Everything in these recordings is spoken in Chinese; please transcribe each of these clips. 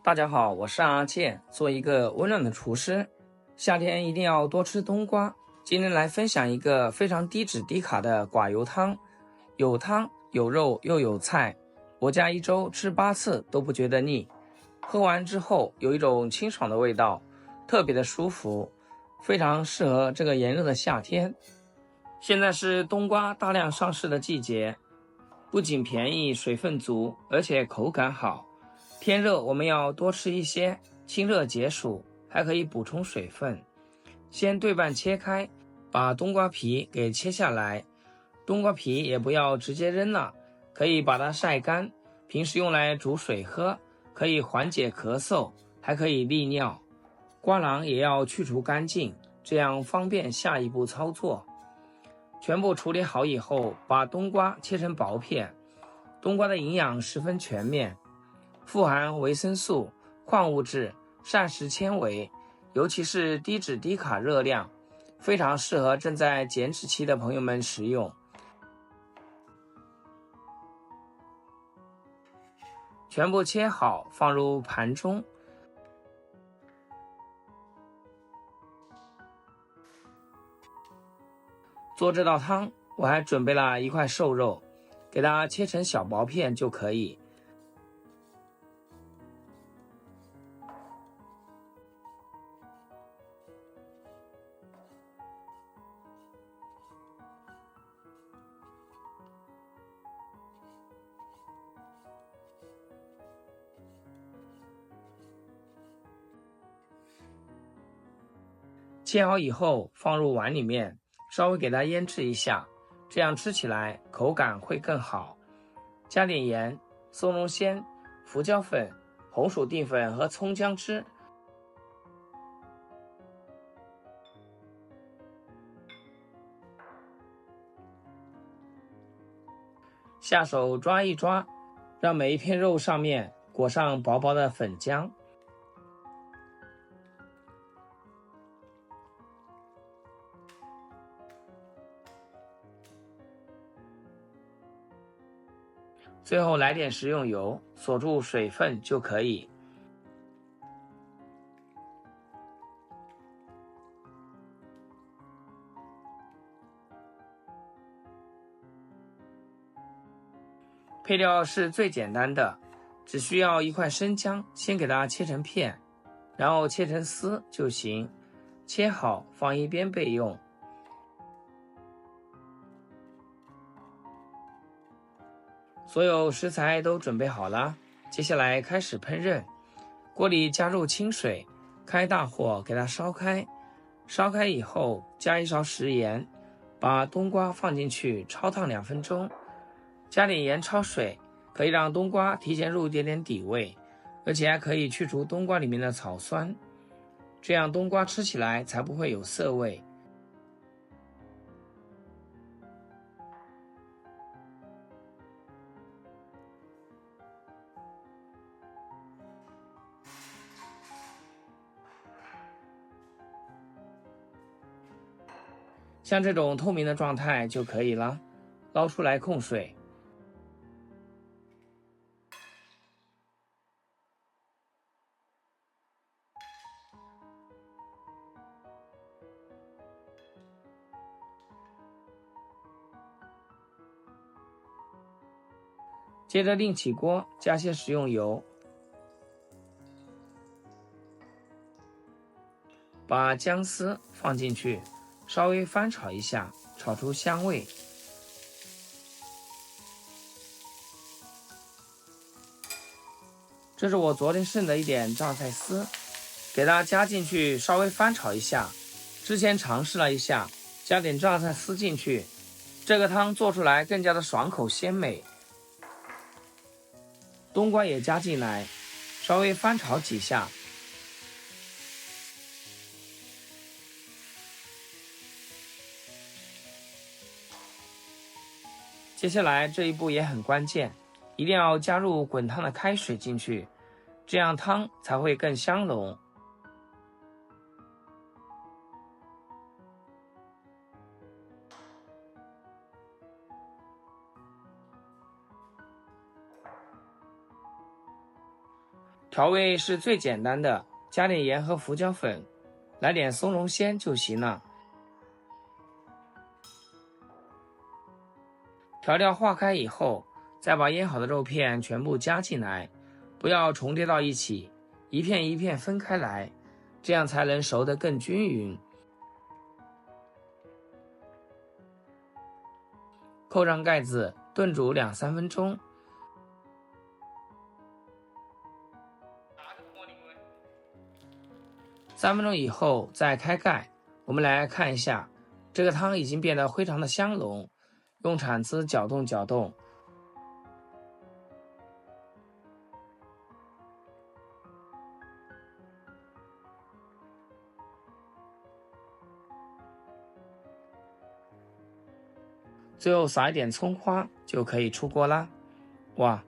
大家好，我是阿健，做一個溫暖的廚師。夏天一定要多吃冬瓜。今天來分享一個非常低脂低卡的寡油湯，有湯有肉又有菜，我家一周吃8次都不覺得膩。喝完之後有一種清爽的味道，特別的舒服，非常適合這個炎熱的夏天。現在是冬瓜大量上市的季節，不僅便宜，水分足，而且口感好。天熱我們要多吃一些，清熱解暑，還可以補充水分。先对半切開，把冬瓜皮給切下來。冬瓜皮也不要直接扔了，可以把它曬乾，平時用來煮水喝，可以緩解咳嗽，還可以利尿。瓜瓤也要去除乾淨，這樣方便下一步操作。全部處理好以後，把冬瓜切成薄片。冬瓜的營養十分全面，富含維生素、礦物質、膳食纖維，尤其是低脂低卡熱量，非常適合正在減脂期的朋友們食用。全部切好，放入盤中。做這道湯，我還準備了一塊瘦肉，給它切成小薄片就可以。切好以後放入碗裡面，稍微給它醃制一下，這樣吃起來口感會更好。加點鹽、松茸鮮、胡椒粉、紅薯淀粉和蔥薑汁。下手抓一抓，讓每一片肉上面裹上薄薄的粉漿。最後來點食用油，鎖住水分就可以。配料是最簡單的，只需要一塊生薑，先給它切成片，然後切成絲就行。切好放一邊備用。所有食材都準備好了，接下來開始烹飪。鍋裡加入清水，開大火給它燒開。燒開以後加一勺食鹽，把冬瓜放進去焯燙2分鐘。加點鹽焯水，可以讓冬瓜提前入一點點底味，而且還可以去除冬瓜裡面的草酸，這樣冬瓜吃起來才不會有澀味。像這種透明的狀態就可以了，撈出來控水。接着另起鍋，加些食用油，把薑絲放進去，稍微翻炒一下，炒出香味。這是我昨天剩的一點榨菜絲，給它加進去，稍微翻炒一下。之前嘗試了一下，加點榨菜絲進去，這個湯做出來更加的爽口鮮美。冬瓜也加進來，稍微翻炒幾下。接下來這一步也很關鍵，一定要加入滾燙的開水進去，這樣湯才會更香濃。調味是最簡單的，加點鹽和胡椒粉，來點松茸鮮就行了。調料化開以後，再把醃好的肉片全部加進來，不要重疊到一起，一片一片分開來，這樣才能熟得更均勻。扣上蓋子，燉煮2-3分鐘。3分鐘以後再開蓋，我們來看一下，這個湯已經變得非常的香濃，用鏟子攪動攪動。最後撒一點蔥花就可以出鍋啦。哇，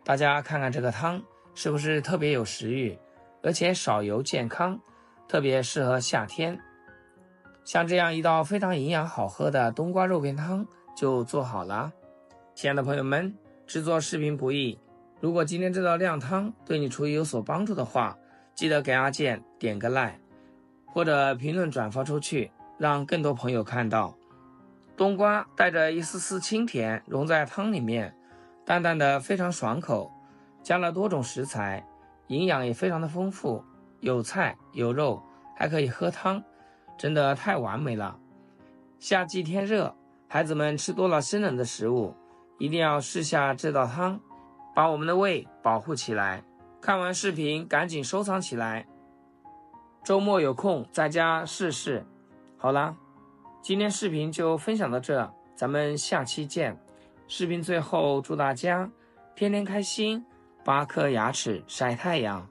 大家看看這個湯是不是特別有食慾，而且少油健康，特別適合夏天。像這樣一道非常營養好喝的冬瓜肉片湯就做好了。親愛的朋友們，制作視頻不易，如果今天這道靓湯對你廚藝有所幫助的話，記得給阿健點個 like， 或者評論轉發出去，讓更多朋友看到。冬瓜帶着一絲絲清甜融在湯裡面，淡淡的非常爽口，加了多種食材，營養也非常的豐富，有菜有肉，還可以喝湯，真的太完美了。夏季天熱，孩子們吃多了生冷的食物，一定要試下這道湯，把我們的胃保護起來。看完視頻趕緊收藏起來，周末有空在家試試。好啦，今天視頻就分享到這，咱們下期見。視頻最後祝大家天天開心，8顆牙齒曬太陽。